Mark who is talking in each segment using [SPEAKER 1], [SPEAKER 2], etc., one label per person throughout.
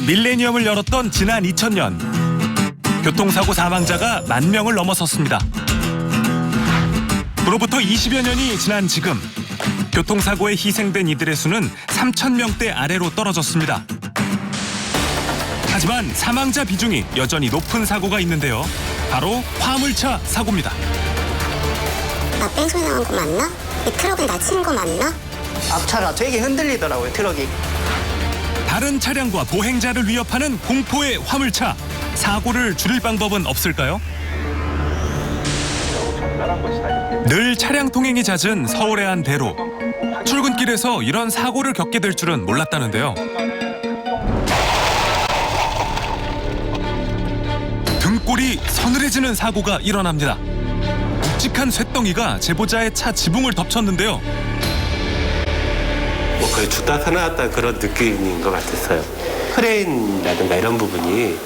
[SPEAKER 1] 밀레니엄을 열었던 지난 2000년 교통사고 사망자가 10,000명을 넘어섰습니다. 그로부터 20여 년이 지난 지금 교통사고에 희생된 이들의 수는 3,000명대 아래로 떨어졌습니다. 하지만 사망자 비중이 여전히 높은 사고가 있는데요. 바로 화물차 사고입니다.
[SPEAKER 2] 나 뺑소니 나온 거 맞나? 이 트럭에 나 치는 거 맞나?
[SPEAKER 3] 앞차가 되게 흔들리더라고요, 트럭이.
[SPEAKER 1] 다른 차량과 보행자를 위협하는 공포의 화물차. 사고를 줄일 방법은 없을까요? 늘 차량 통행이 잦은 서울의 한 대로. 출근길에서 이런 사고를 겪게 될 줄은 몰랐다는데요. 등골이 서늘해지는 사고가 일어납니다. 묵직한 쇳덩이가 제보자의 차 지붕을 덮쳤는데요.
[SPEAKER 4] 거의 죽다 살아났다는 그런 느낌인 것 같았어요. 크레인이라든가 이런 부분이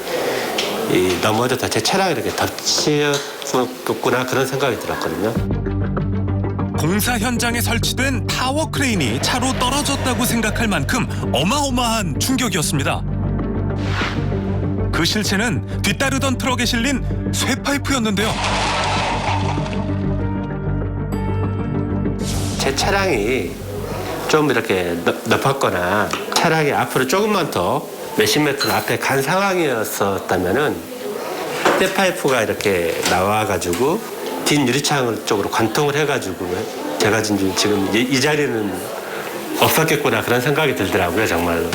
[SPEAKER 4] 넘어져서 제 차량을 이렇게 덮치었구나 그런 생각이 들었거든요.
[SPEAKER 1] 공사 현장에 설치된 타워 크레인이 차로 떨어졌다고 생각할 만큼 어마어마한 충격이었습니다. 그 실체는 뒤따르던 트럭에 실린 쇠파이프였는데요.
[SPEAKER 4] 제 차량이 좀 이렇게 높았거나 차량이 앞으로 조금만 더 몇십 미터 앞에 간 상황이었다면은 쇠파이프가 이렇게 나와가지고 뒷 유리창 쪽으로 관통을 해가지고 제가 지금 이 자리는 없었겠구나 그런 생각이 들더라고요, 정말로.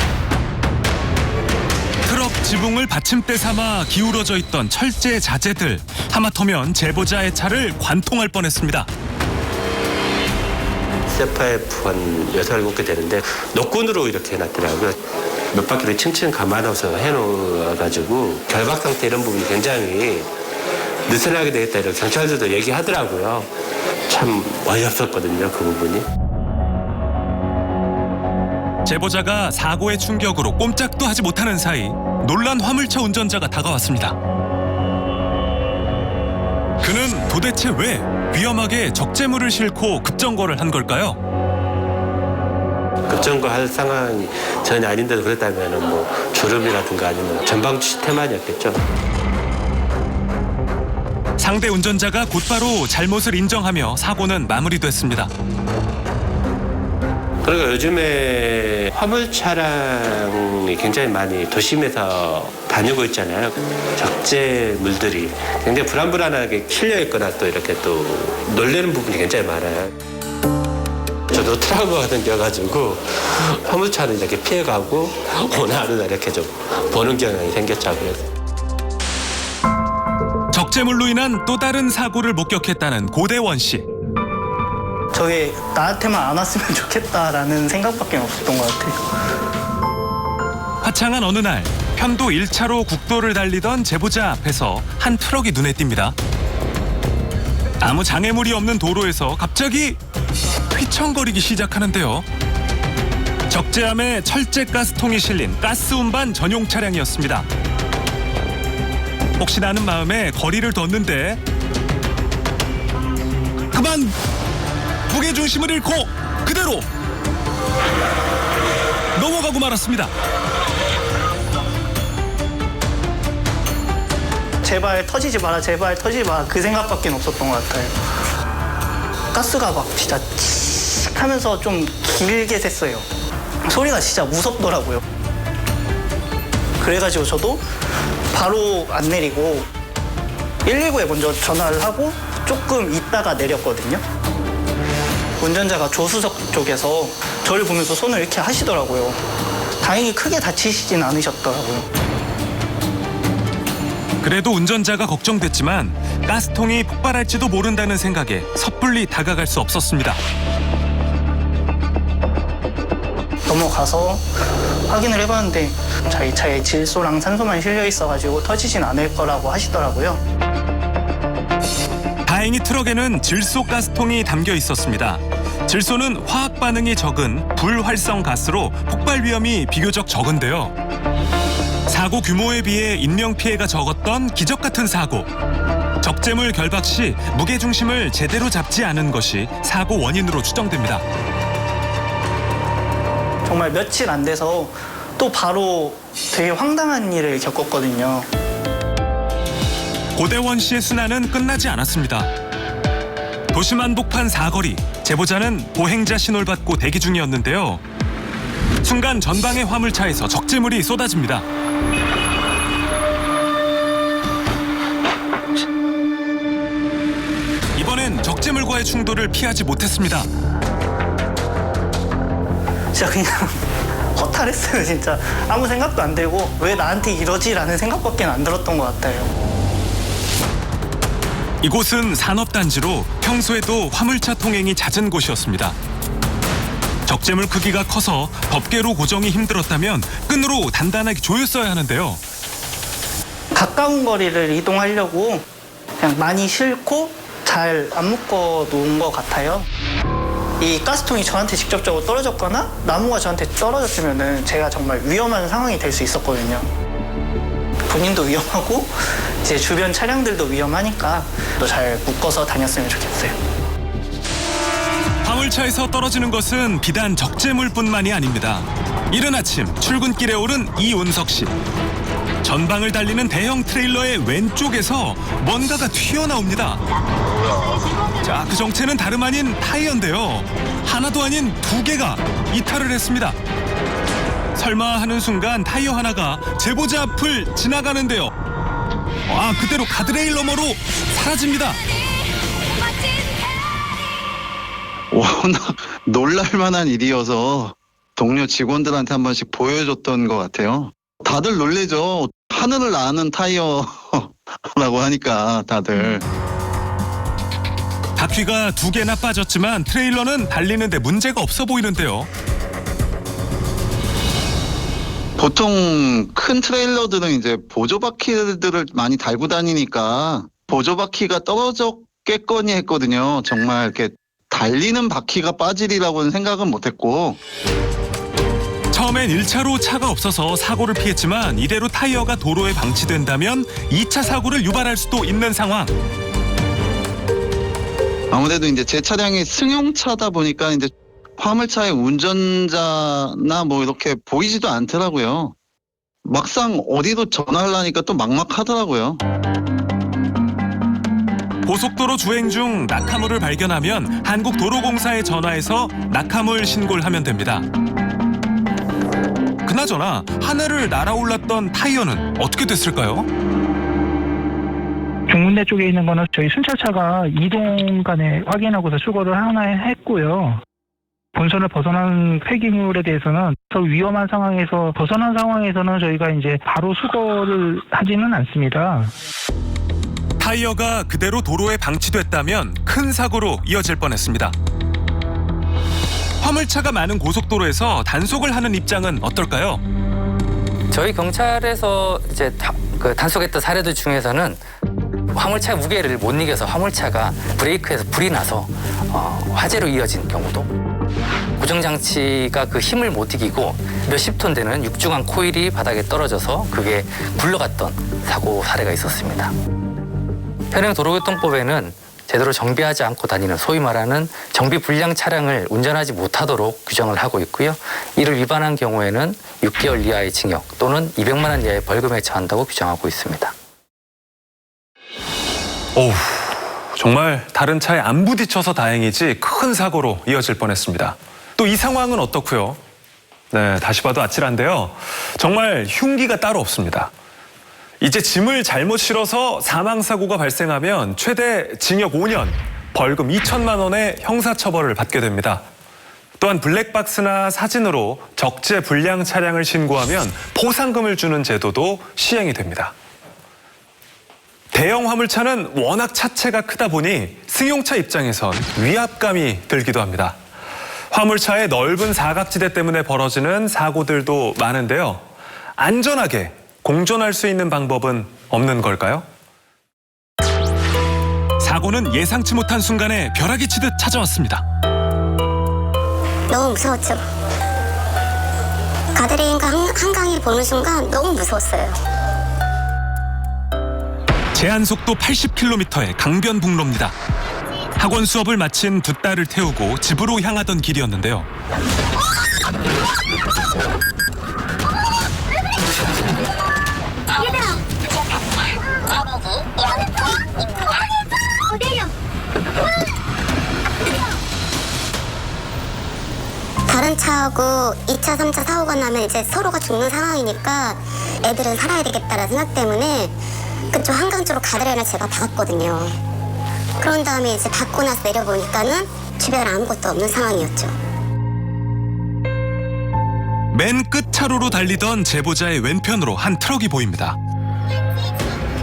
[SPEAKER 1] 트럭 지붕을 받침대 삼아 기울어져 있던 철제 자재들. 하마터면 제보자의 차를 관통할 뻔했습니다.
[SPEAKER 4] 쇠파이프 한 6, 7개 되는데 노끈으로 이렇게 해놨더라고요. 몇 바퀴를 층층 감아놔서 해놓아가지고 결박 상태 이런 부분이 굉장히 느슨하게 되겠다 이렇게 경찰들도 얘기하더라고요. 참 어이없었거든요, 그 부분이.
[SPEAKER 1] 제보자가 사고의 충격으로 꼼짝도 하지 못하는 사이 놀란 화물차 운전자가 다가왔습니다. 그는 도대체 왜 위험하게 적재물을 싣고 급정거를 한 걸까요?
[SPEAKER 4] 급정거할 상황이 전혀 아닌데도 그랬다면 뭐 졸음이라든가 아니면 전방주시 태만이었겠죠.
[SPEAKER 1] 상대 운전자가 곧바로 잘못을 인정하며 사고는 마무리됐습니다.
[SPEAKER 4] 그리고 요즘에 화물 차량이 굉장히 많이 도심에서 다니고 있잖아요. 적재물들이 굉장히 불안불안하게 실려 있거나 또 이렇게 또 놀라는 부분이 굉장히 많아요. 저도 트라우마가 생겨가지고 화물차는 이렇게 피해가고 어느 하루나 이렇게 좀 보는 경향이 생겼죠. 그래서.
[SPEAKER 1] 적재물로 인한 또 다른 사고를 목격했다는 고대원 씨.
[SPEAKER 3] 저게 나한테만 안 왔으면 좋겠다라는 생각밖에 없었던 것 같아요.
[SPEAKER 1] 화창한 어느 날 편도 1차로 국도를 달리던 제보자 앞에서 한 트럭이 눈에 띕니다. 아무 장애물이 없는 도로에서 갑자기 휘청거리기 시작하는데요. 적재함에 철제 가스통이 실린 가스 운반 전용 차량이었습니다. 혹시나 하는 마음에 거리를 뒀는데 그만 무게중심을 잃고 그대로 넘어가고 말았습니다.
[SPEAKER 3] 제발 터지지 마라, 제발 터지지 마라 그 생각밖에 없었던 것 같아요. 가스가 막 진짜 칙 하면서 좀 길게 샜어요. 소리가 진짜 무섭더라고요. 그래가지고 저도 바로 안 내리고 119에 먼저 전화를 하고 조금 있다가 내렸거든요. 운전자가 조수석 쪽에서 저를 보면서 손을 이렇게 하시더라고요. 다행히 크게 다치시진 않으셨더라고요.
[SPEAKER 1] 그래도 운전자가 걱정됐지만 가스통이 폭발할지도 모른다는 생각에 섣불리 다가갈 수 없었습니다.
[SPEAKER 3] 넘어가서 확인을 해봤는데 자기 차에 질소랑 산소만 실려 있어가지고 터지진 않을 거라고 하시더라고요.
[SPEAKER 1] 다행히 트럭에는 질소 가스통이 담겨 있었습니다. 질소는 화학 반응이 적은 불활성 가스로 폭발 위험이 비교적 적은데요. 사고 규모에 비해 인명 피해가 적었던 기적 같은 사고. 적재물 결박 시 무게중심을 제대로 잡지 않은 것이 사고 원인으로 추정됩니다.
[SPEAKER 3] 정말 며칠 안 돼서 또 바로 되게 황당한 일을 겪었거든요.
[SPEAKER 1] 고대원 씨의 순환은 끝나지 않았습니다. 도심 한복판 사거리, 제보자는 보행자 신호를 받고 대기 중이었는데요. 순간 전방의 화물차에서 적재물이 쏟아집니다. 이번엔 적재물과의 충돌을 피하지 못했습니다.
[SPEAKER 3] 진짜 그냥 허탈했어요. 진짜 아무 생각도 안 들고 왜 나한테 이러지라는 생각밖에 안 들었던 것 같아요.
[SPEAKER 1] 이곳은 산업단지로 평소에도 화물차 통행이 잦은 곳이었습니다. 적재물 크기가 커서 덮개로 고정이 힘들었다면 끈으로 단단하게 조였어야 하는데요.
[SPEAKER 3] 가까운 거리를 이동하려고 그냥 많이 싣고 잘 안 묶어 놓은 것 같아요. 이 가스통이 저한테 직접적으로 떨어졌거나 나무가 저한테 떨어졌으면 제가 정말 위험한 상황이 될 수 있었거든요. 본인도 위험하고 이제 주변 차량들도 위험하니까 또 잘 묶어서 다녔으면 좋겠어요.
[SPEAKER 1] 화물차에서 떨어지는 것은 비단 적재물뿐만이 아닙니다. 이른 아침 출근길에 오른 이운석 씨. 전방을 달리는 대형 트레일러의 왼쪽에서 뭔가가 튀어나옵니다. 자, 그 정체는 다름 아닌 타이어인데요. 하나도 아닌 두 개가 이탈을 했습니다. 설마 하는 순간 타이어 하나가 제보자 앞을 지나가는데요. 그대로 가드레일 너머로 사라집니다.
[SPEAKER 5] 워낙 놀랄만한 일이어서 동료 직원들한테 한 번씩 보여줬던 것 같아요. 다들 놀래죠. 하늘을 나는 타이어라고 하니까 다들.
[SPEAKER 1] 바퀴가 두 개나 빠졌지만 트레일러는 달리는데 문제가 없어 보이는데요.
[SPEAKER 5] 보통 큰 트레일러들은 이제 보조바퀴들을 많이 달고 다니니까 보조바퀴가 떨어졌겠거니 했거든요. 정말 이렇게 달리는 바퀴가 빠지리라고는 생각은 못했고.
[SPEAKER 1] 처음엔 1차로 차가 없어서 사고를 피했지만 이대로 타이어가 도로에 방치된다면 2차 사고를 유발할 수도 있는 상황.
[SPEAKER 5] 아무래도 이제 제 차량이 승용차다 보니까 이제 화물차의 운전자나 뭐 이렇게 보이지도 않더라고요. 막상 어디로 전화하려니까 또 막막하더라고요.
[SPEAKER 1] 고속도로 주행 중 낙하물을 발견하면 한국도로공사에 전화해서 낙하물 신고를 하면 됩니다. 그나저나 하늘을 날아올랐던 타이어는 어떻게 됐을까요?
[SPEAKER 6] 중문대 쪽에 있는 거는 저희 순찰차가 이동 간에 확인하고서 수거를 하나 했고요. 본선을 벗어난 폐기물에 대해서는 더 위험한 상황에서 벗어난 상황에서는 저희가 이제 바로 수거를 하지는 않습니다.
[SPEAKER 1] 타이어가 그대로 도로에 방치됐다면 큰 사고로 이어질 뻔했습니다. 화물차가 많은 고속도로에서 단속을 하는 입장은 어떨까요?
[SPEAKER 7] 저희 경찰에서 이제 단속했던 사례들 중에서는 화물차 무게를 못 이겨서 화물차가 브레이크에서 불이 나서 화재로 이어진 경우도, 고정장치가 그 힘을 못 이기고 몇십 톤 되는 육중한 코일이 바닥에 떨어져서 그게 굴러갔던 사고 사례가 있었습니다. 현행 도로교통법에는 제대로 정비하지 않고 다니는 소위 말하는 정비 불량 차량을 운전하지 못하도록 규정을 하고 있고요. 이를 위반한 경우에는 6개월 이하의 징역 또는 200만 원 이하의 벌금에 처한다고 규정하고 있습니다.
[SPEAKER 1] 오우, 정말 다른 차에 안 부딪혀서 다행이지 큰 사고로 이어질 뻔했습니다. 또 이 상황은 어떻고요? 네, 다시 봐도 아찔한데요. 정말 흉기가 따로 없습니다. 이제 짐을 잘못 실어서 사망사고가 발생하면 최대 징역 5년, 벌금 2천만 원의 형사처벌을 받게 됩니다. 또한 블랙박스나 사진으로 적재 불량 차량을 신고하면 포상금을 주는 제도도 시행이 됩니다. 대형 화물차는 워낙 차체가 크다 보니 승용차 입장에선 위압감이 들기도 합니다. 화물차의 넓은 사각지대 때문에 벌어지는 사고들도 많은데요. 안전하게 공존할 수 있는 방법은 없는 걸까요? 사고는 예상치 못한 순간에 벼락이 치듯 찾아왔습니다.
[SPEAKER 2] 너무 무서웠죠. 가드레일과 한강을 보는 순간 너무 무서웠어요.
[SPEAKER 1] 제한 속도 80km의 강변북로입니다. 학원 수업을 마친 두 딸을 태우고 집으로 향하던 길이었는데요.
[SPEAKER 2] 다른 차하고 2차, 3차 사고가 나면 이제 서로가 죽는 상황이니까 애들은 살아야 되겠다라는 생각 때문에 그쪽 한강 쪽으로 가드레일을 제가 박았거든요. 그런 다음에 이제 받고 나서 내려보니까는 주변에 아무것도 없는 상황이었죠.
[SPEAKER 1] 맨 끝 차로로 달리던 제보자의 왼편으로 한 트럭이 보입니다.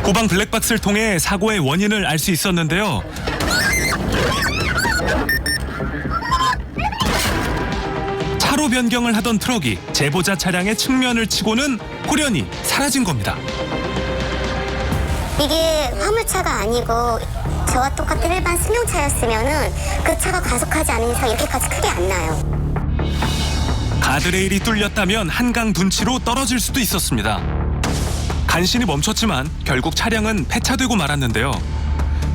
[SPEAKER 1] 고방 블랙박스를 통해 사고의 원인을 알 수 있었는데요. 차로 변경을 하던 트럭이 제보자 차량의 측면을 치고는 호련히 사라진 겁니다.
[SPEAKER 2] 이게 화물차가 아니고 저와 똑같은 일반 승용차였으면은 그 차가 가속하지 않은 이상 이렇게까지 크게 안 나요.
[SPEAKER 1] 가드레일이 뚫렸다면 한강 둔치로 떨어질 수도 있었습니다. 간신히 멈췄지만 결국 차량은 폐차되고 말았는데요.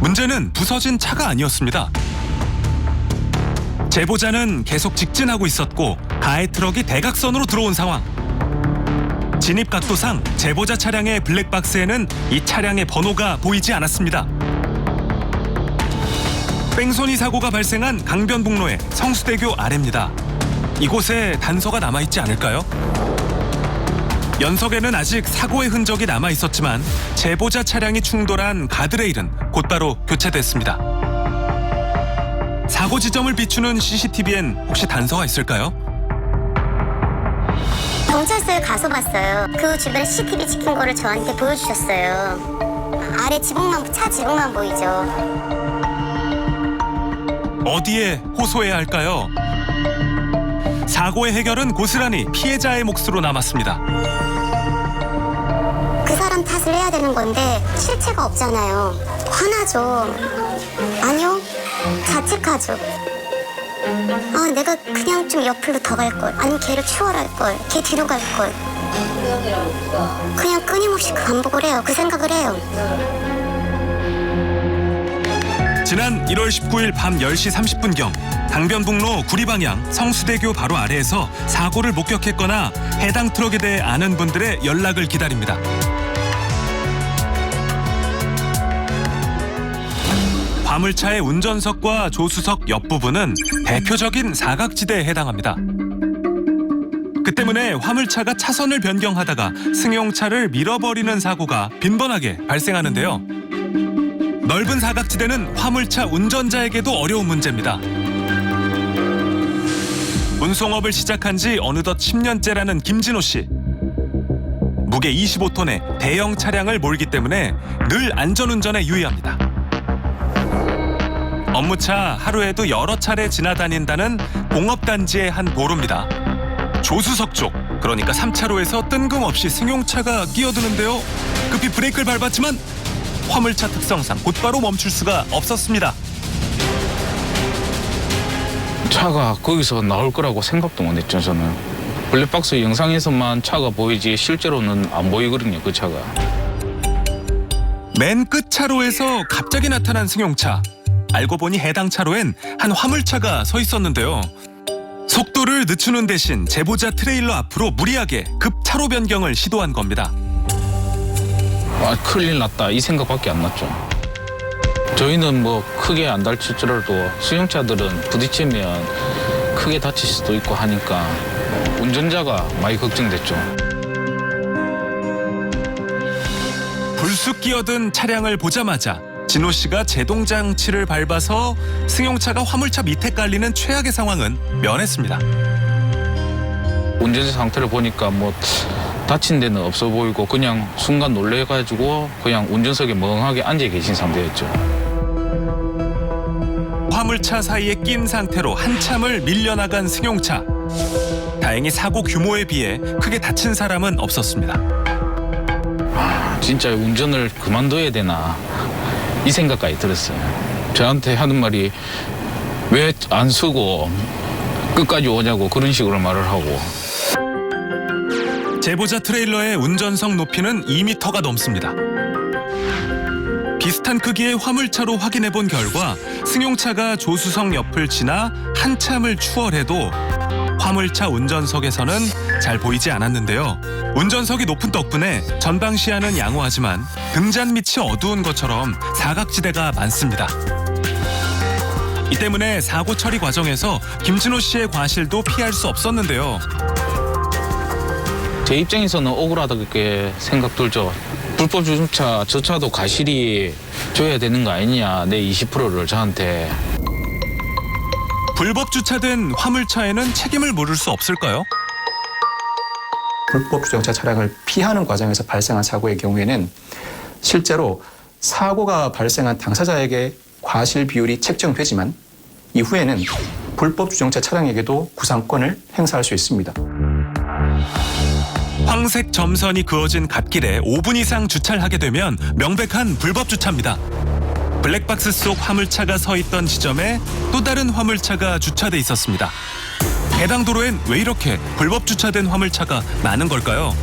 [SPEAKER 1] 문제는 부서진 차가 아니었습니다. 제보자는 계속 직진하고 있었고 가해 트럭이 대각선으로 들어온 상황. 진입 각도상 제보자 차량의 블랙박스에는 이 차량의 번호가 보이지 않았습니다. 뺑소니 사고가 발생한 강변북로의 성수대교 아래입니다. 이곳에 단서가 남아있지 않을까요? 연석에는 아직 사고의 흔적이 남아있었지만 제보자 차량이 충돌한 가드레일은 곧바로 교체됐습니다. 사고 지점을 비추는 CCTV엔 혹시 단서가 있을까요?
[SPEAKER 2] 경찰서에 가서 봤어요. 그 주변에 CCTV 찍힌 거를 저한테 보여주셨어요. 아래 지붕만, 차 지붕만 보이죠.
[SPEAKER 1] 어디에 호소해야 할까요? 사고의 해결은 고스란히 피해자의 몫으로 남았습니다.
[SPEAKER 2] 그 사람 탓을 해야 되는 건데 실체가 없잖아요. 화나죠. 아니요. 자책하죠. 아, 내가 그냥 좀 옆으로 더 갈 걸. 아니면 걔를 추월할 걸. 걔 뒤로 갈 걸. 그냥 끊임없이 그 반복을 해요. 그 생각을 해요.
[SPEAKER 1] 지난 1월 19일 밤 10시 30분경 강변북로 구리방향 성수대교 바로 아래에서 사고를 목격했거나 해당 트럭에 대해 아는 분들의 연락을 기다립니다. 화물차의 운전석과 조수석 옆부분은 대표적인 사각지대에 해당합니다. 그 때문에 화물차가 차선을 변경하다가 승용차를 밀어버리는 사고가 빈번하게 발생하는데요. 넓은 사각지대는 화물차 운전자에게도 어려운 문제입니다. 운송업을 시작한 지 어느덧 10년째라는 김진호 씨. 무게 25톤의 대형 차량을 몰기 때문에 늘 안전운전에 유의합니다. 업무차 하루에도 여러 차례 지나다닌다는 공업단지의 한 도로입니다. 조수석 쪽, 그러니까 3차로에서 뜬금없이 승용차가 끼어드는데요. 급히 브레이크를 밟았지만 화물차 특성상 곧바로 멈출 수가 없었습니다.
[SPEAKER 8] 차가 거기서 나올 거라고 생각도 못했죠. 저는 블랙박스 영상에서만 차가 보이지 실제로는 안 보이거든요. 그 차가.
[SPEAKER 1] 맨 끝 차로에서 갑자기 나타난 승용차. 알고 보니 해당 차로엔 한 화물차가 서 있었는데요. 속도를 늦추는 대신 제보자 트레일러 앞으로 무리하게 급 차로 변경을 시도한 겁니다.
[SPEAKER 8] 아, 큰일 났다 이 생각밖에 안 났죠. 저희는 뭐 크게 안 다칠지라도 승용차들은 부딪히면 크게 다칠 수도 있고 하니까 운전자가 많이 걱정됐죠.
[SPEAKER 1] 불쑥 끼어든 차량을 보자마자 진호 씨가 제동장치를 밟아서 승용차가 화물차 밑에 깔리는 최악의 상황은 면했습니다.
[SPEAKER 8] 운전자 상태를 보니까 뭐 다친 데는 없어 보이고 그냥 순간 놀래가지고 그냥 운전석에 멍하게 앉아 계신 상태였죠.
[SPEAKER 1] 화물차 사이에 낀 상태로 한참을 밀려나간 승용차. 다행히 사고 규모에 비해 크게 다친 사람은 없었습니다.
[SPEAKER 8] 진짜 운전을 그만둬야 되나 이 생각까지 들었어요. 저한테 하는 말이 왜 안 쓰고 끝까지 오냐고 그런 식으로 말을 하고.
[SPEAKER 1] 제보자 트레일러의 운전석 높이는 2m가 넘습니다. 비슷한 크기의 화물차로 확인해 본 결과 승용차가 조수석 옆을 지나 한참을 추월해도 화물차 운전석에서는 잘 보이지 않았는데요. 운전석이 높은 덕분에 전방 시야는 양호하지만 등잔 밑이 어두운 것처럼 사각지대가 많습니다. 이 때문에 사고 처리 과정에서 김진호 씨의 과실도 피할 수 없었는데요.
[SPEAKER 8] 제 입장에서는 억울하다게 생각 들죠. 불법 주정차 저 차도 과실이 줘야 되는 거 아니냐, 내 20%를 저한테.
[SPEAKER 1] 불법 주차된 화물차에는 책임을 물을 수 없을까요?
[SPEAKER 9] 불법 주정차 차량을 피하는 과정에서 발생한 사고의 경우에는 실제로 사고가 발생한 당사자에게 과실 비율이 책정되지만 이후에는 불법 주정차 차량에게도 구상권을 행사할 수 있습니다.
[SPEAKER 1] 황색 점선이 그어진 갓길에 5분 이상 주차를 하게 되면 명백한 불법 주차입니다. 블랙박스 속 화물차가 서 있던 지점에 또 다른 화물차가 주차돼 있었습니다. 해당 도로엔 왜 이렇게 불법 주차된 화물차가 많은 걸까요?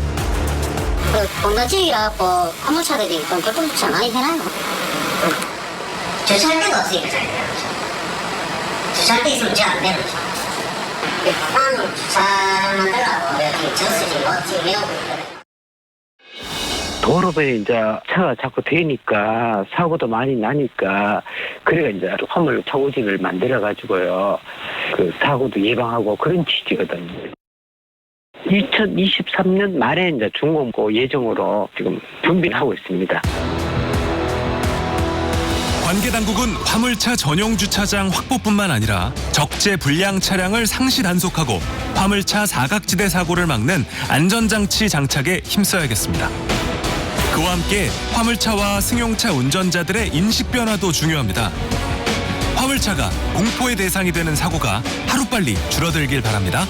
[SPEAKER 2] 본다지기라고 화물차들이 불법 주차 많이 해놔요. 주차할 데가 없으니까 주차할 데 있으면 문제 안 되는 거죠. 하나는 주차 만들라고 이렇게 저수지 멋지게 메우고 있거든요.
[SPEAKER 10] 도로에 이제 차가 자꾸 되니까 사고도 많이 나니까 그래가 이제 화물 차고지를 만들어 가지고요 그 사고도 예방하고 그런 취지거든요. 2023년 말에 이제 준공고 예정으로 지금 준비를 하고 있습니다.
[SPEAKER 1] 관계 당국은 화물차 전용 주차장 확보뿐만 아니라 적재 불량 차량을 상시 단속하고 화물차 사각지대 사고를 막는 안전장치 장착에 힘써야겠습니다. 그와 함께 화물차와 승용차 운전자들의 인식 변화도 중요합니다. 화물차가 공포의 대상이 되는 사고가 하루빨리 줄어들길 바랍니다.